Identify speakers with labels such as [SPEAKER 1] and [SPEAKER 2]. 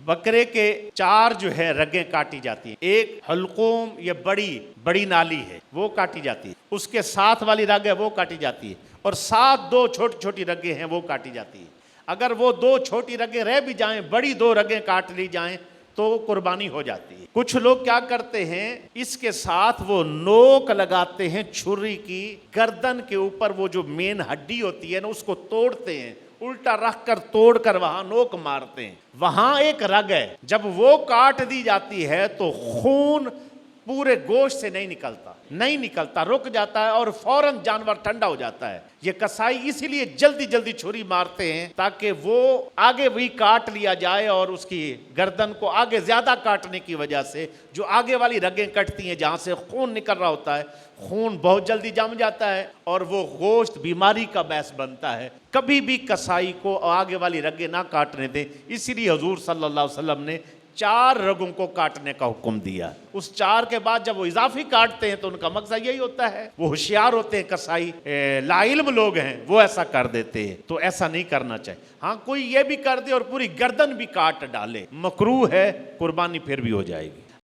[SPEAKER 1] बकरे के 4 जो है रगें काटी जाती हैं। एक हल्कूम, ये बड़ी नाली है, वो काटी जाती है। उसके साथ वाली रग है वो काटी जाती है, और साथ 2 छोटी छोटी रगें हैं वो काटी जाती है। अगर वो 2 छोटी रगें रह भी जाएं, बड़ी 2 रगें काट ली जाएं तो कुर्बानी हो जाती है। कुछ लोग क्या करते हैं, इसके साथ वो नोक लगाते हैं छुरी की, गर्दन के ऊपर वो जो मेन हड्डी होती है ना, उसको तोड़ते हैं, उल्टा रख कर तोड़ कर वहां नोक मारते हैं। वहां एक रग है, जब वो काट दी जाती है तो खून पूरे गोश्त से नहीं निकलता, रुक जाता है और फौरन जानवर ठंडा हो जाता है। ये कसाई इसीलिए जल्दी जल्दी छुरी मारते हैं ताकि वो आगे भी काट लिया जाए, और उसकी गर्दन को आगे ज्यादा काटने की वजह से जो आगे वाली रगें कटती हैं, जहां से खून निकल रहा होता है, खून बहुत जल्दी जम जाता है और वो गोश्त बीमारी का बायस बनता है। कभी भी कसाई को आगे वाली रगें ना काटने दें, इसीलिए हुजूर सल्लल्लाहु अलैहि वसल्लम ने 4 रगों को काटने का हुक्म दिया। उस 4 के बाद जब वो इजाफी काटते हैं तो उनका मकसद यही होता है, वो होशियार होते हैं कसाई, लाइल्म लोग हैं, वो ऐसा कर देते हैं। तो ऐसा नहीं करना चाहिए। हाँ, कोई ये भी कर दे और पूरी गर्दन भी काट डाले, मकरूह है, कुर्बानी फिर भी हो जाएगी।